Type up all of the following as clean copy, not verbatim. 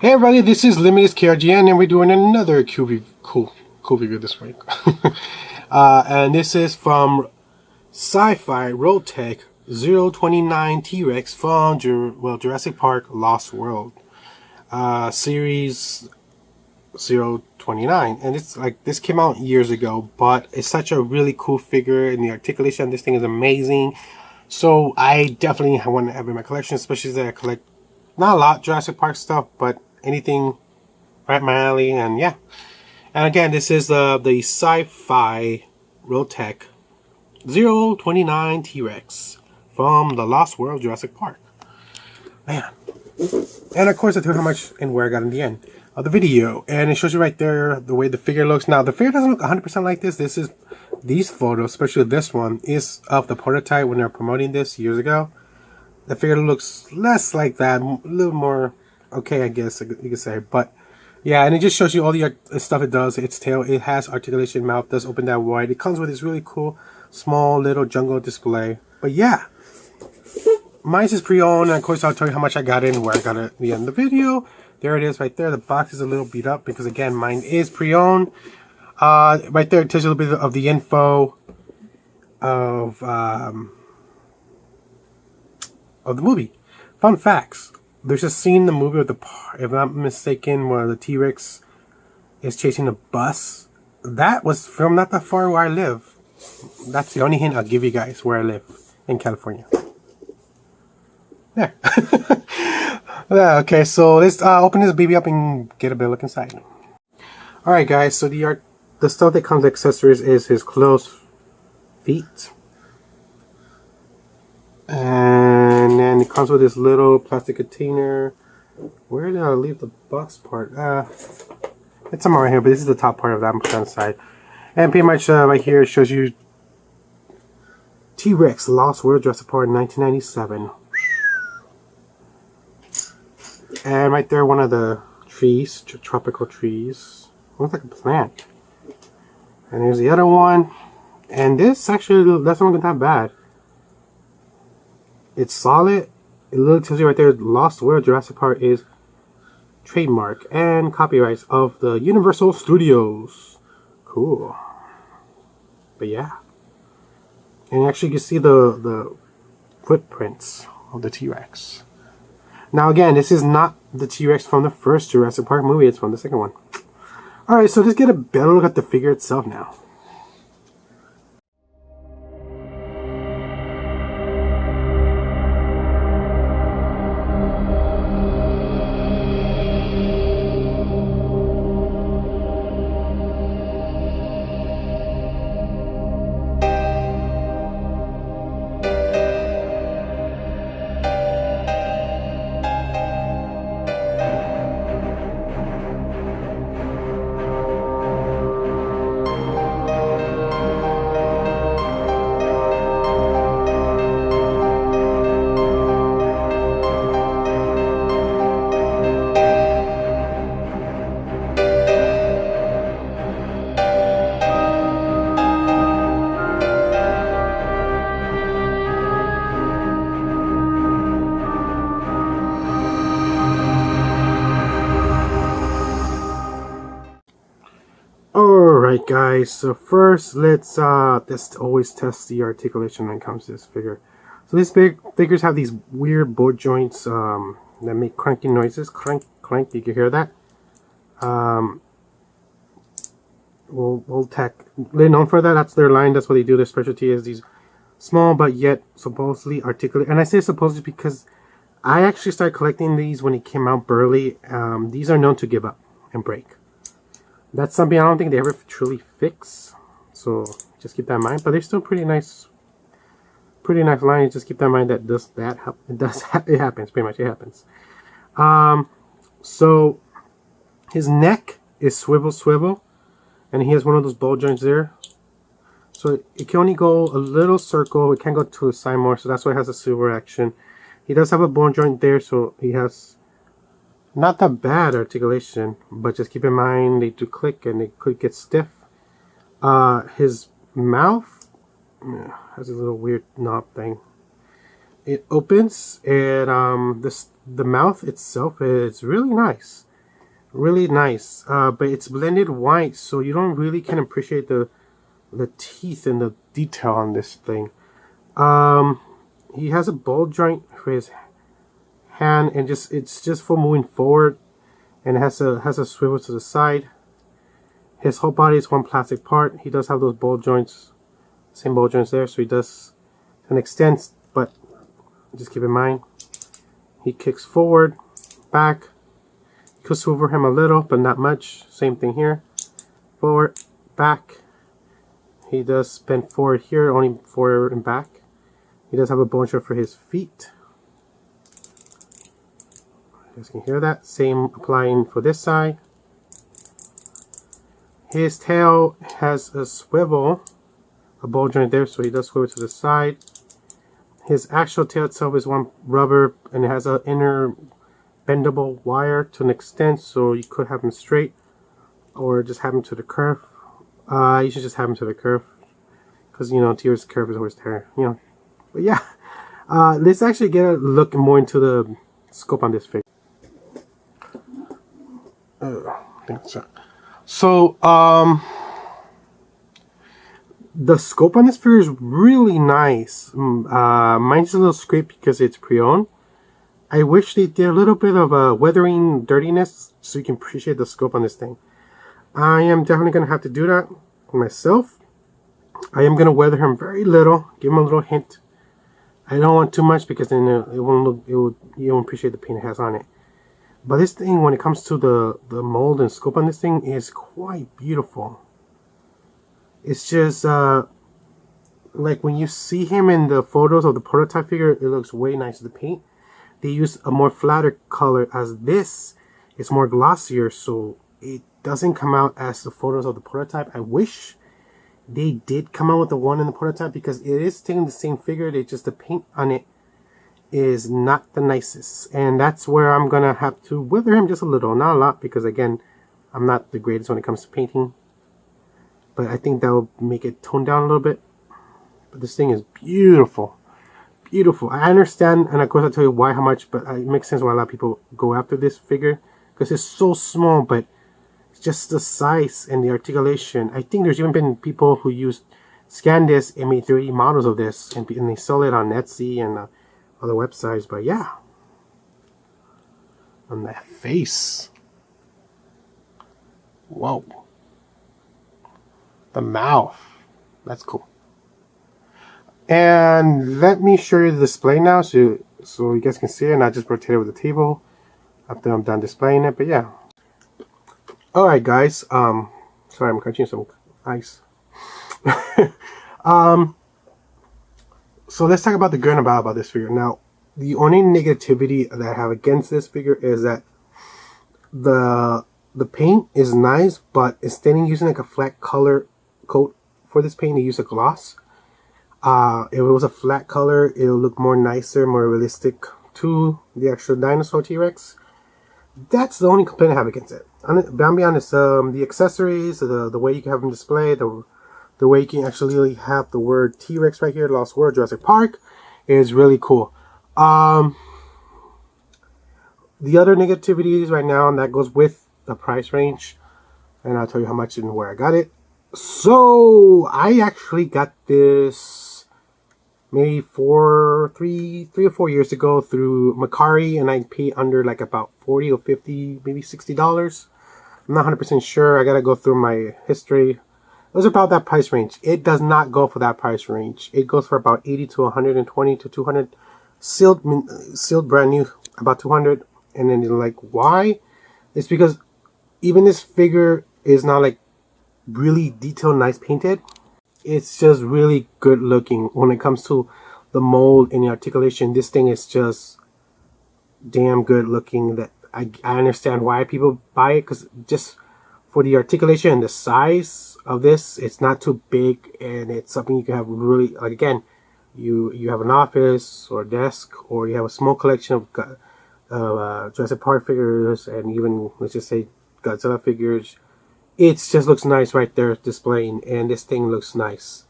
Hey everybody, this is Limited KRGN and we're doing another cool review this week. And this is from Sci-Fi Revoltech 029 T-Rex from Jurassic Park Lost World. Series 029. And it's like, this came out years ago, but it's such a really cool figure and the articulation of this thing is amazing. So I definitely want to have it in my collection, especially that I collect not a lot Jurassic Park stuff, but anything right my alley. And yeah, and again, this is the Sci-Fi Revoltech 029 T-Rex from the Lost World Jurassic Park. Man, and of course I told you how much and where I got in the end of the video, and it shows you right there the way the figure looks. Now the figure doesn't look 100% like this. This is these photos, especially this one, is of the prototype when they were promoting this years ago. The figure looks less like that, a little more okay, I guess you could say. But yeah, and it just shows you all the stuff it does. Its tail, it has articulation, mouth does open that wide. It comes with this really cool small little jungle display. But yeah, mine's is pre-owned, and of course I'll tell you how much I got it and where I got it at the end of the video. There it is right there. The box is a little beat up because again, mine is pre-owned. Right there it tells you a little bit of the info of the movie. Fun facts. There's a scene in the movie with if I'm not mistaken, where the T-Rex is chasing a bus. That was filmed not that far where I live. That's the only hint I'll give you guys where I live in California. There. Yeah, okay, so let's open this baby up and get a better look inside. Alright guys, so the stuff that comes with accessories is his closed feet. And then it comes with this little plastic container. Where did I leave the box part? It's somewhere right here, but this is the top part of that. I'm putting it on the side. And pretty much right here it shows you T-Rex Lost World Jurassic Park 1997. And right there, one of the trees, tropical trees. Looks like a plant. And there's the other one. And this actually doesn't look that bad. It's solid. It literally tells you right there, Lost World Jurassic Park is trademark and copyrights of the Universal Studios. Cool. But yeah. And actually you can see the footprints of the T-Rex. Now again, this is not the T-Rex from the first Jurassic Park movie, it's from the second one. Alright, so let's get a better look at the figure itself now. Alright guys, so first let's always test the articulation when it comes to this figure. So these figures have these weird bolt joints that make cranky noises. Crank, clank, you can hear that. Revoltech, they're known for that. That's their line, that's what they do. Their specialty is these small but yet supposedly articulate. And I say supposedly because I actually started collecting these when it came out early. These are known to give up and break. That's something I don't think they ever truly fix, so just keep that in mind. But they're still pretty nice lines. Just keep that in mind that it happens. Pretty much, it happens. So his neck is swivel, and he has one of those ball joints there. So it can only go a little circle. It can't go to a side more. So that's why it has a swivel action. He does have a ball joint there, so he has not that bad articulation, but just keep in mind they do click and they could get stiff. His mouth has a little weird knob thing. It opens and the mouth itself is really nice. Really nice. But it's blended white, so you don't really can appreciate the teeth and the detail on this thing. He has a ball joint for his hand, and it's just for moving forward, and it has a swivel to the side. His whole body is one plastic part. He does have those ball joints, same ball joints there, so he does an extent, but just keep in mind he kicks forward, back. You could swivel him a little, but not much. Same thing here, forward, back. He does bend forward here, only forward and back. He does have a bone joint for his feet. You guys can hear that. Same applying for this side. His tail has a swivel, a ball joint there, so he does swivel to the side. His actual tail itself is one rubber, and it has an inner bendable wire to an extent, so you could have him straight or just have him to the curve. You should just have him to the curve, because you know, T-Rex curve is always there, you know. But yeah, let's actually get a look more into the scope on this figure. I think so. So, the scope on this figure is really nice. Mine's a little scraped because it's pre-owned. I wish they did a little bit of a weathering dirtiness so you can appreciate the scope on this thing. I am definitely going to have to do that myself. I am going to weather him very little, give him a little hint. I don't want too much because then it won't look, you won't appreciate the paint it has on it. But this thing, when it comes to the mold and scope on this thing, is quite beautiful. It's just like when you see him in the photos of the prototype figure, it looks way nicer to paint. They use a more flatter color, as this is more glossier, so it doesn't come out as the photos of the prototype. I wish they did come out with the one in the prototype, because it is taking the same figure, they just the paint on it is not the nicest, and that's where I'm gonna have to weather him just a little, not a lot, because again, I'm not the greatest when it comes to painting, but I think that will make it tone down a little bit. But this thing is beautiful, beautiful. I understand, and of course I'll tell you why, how much, but it makes sense why a lot of people go after this figure, because it's so small, but it's just the size and the articulation. I think there's even been people who used scanned this and made 3D models of this, and they sell it on Etsy and other websites. But yeah, on that face, whoa, the mouth, that's cool. And let me show you the display now, so you guys can see it, and I just rotate it with the table after I'm done displaying it. But yeah, all right guys, sorry, I'm crunching some ice. So let's talk about the good and bad about this figure. Now, the only negativity that I have against this figure is that the paint is nice, but instead of using like a flat color coat for this paint, they use a gloss. If it was a flat color, it'll look more nicer, more realistic to the actual dinosaur T-Rex. That's the only complaint I have against it. But I'll be honest, the accessories, the way you can have them displayed, the way you can actually have the word T-Rex right here, Lost World, Jurassic Park, is really cool. The other negativities right now, and that goes with the price range, and I'll tell you how much and where I got it. So I actually got this maybe 3 or 4 years ago through Macari, and I paid under like about 40 or 50, maybe $60. I'm not 100% sure. I gotta go through my history. It was about that price range. It does not go for that price range. It goes for about 80 to 120 to 200, sealed brand new, about 200. And then you're like, why? It's because even this figure is not like really detailed, nice painted. It's just really good looking. When it comes to the mold and the articulation, this thing is just damn good looking. That I understand why people buy it, because just for the articulation and the size of this, it's not too big, and it's something you can have really, like, again, you have an office or a desk, or you have a small collection of Jurassic Park figures, and even, let's just say, Godzilla figures. It just looks nice right there displaying, and this thing looks nice.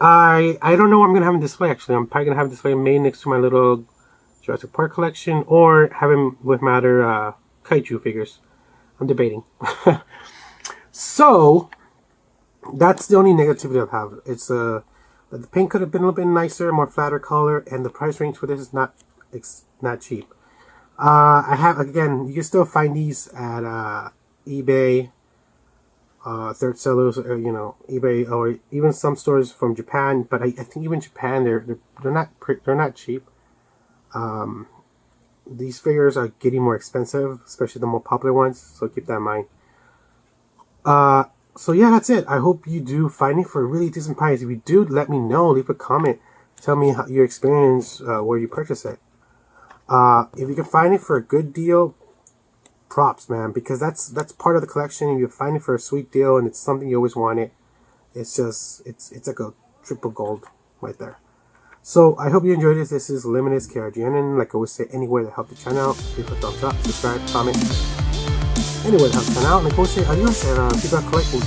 I don't know what I'm gonna have in display. Actually, I'm probably gonna have a display made next to my little Jurassic Park collection, or have him with my other kaiju figures. I'm debating. So that's the only negativity I have. It's the paint could have been a little bit nicer, more flatter color, and the price range for this is not cheap. I have, again, you can still find these at eBay, third sellers, or, eBay, or even some stores from Japan. But I think even Japan, they're not cheap. These figures are getting more expensive, especially the more popular ones. So keep that in mind. So yeah, that's it. I hope you do find it for a really decent price. If you do, let me know. Leave a comment. Tell me your experience where you purchase it. If you can find it for a good deal, props, man, because that's part of the collection. If you find it for a sweet deal and it's something you always wanted, it's like a triple gold right there. So I hope you enjoyed this. This is Limitless KRGN. Like I always say, anywhere to help the channel, leave a thumbs up, subscribe, comment. Anyway, to help the channel, like I always say, adios, and keep on collecting.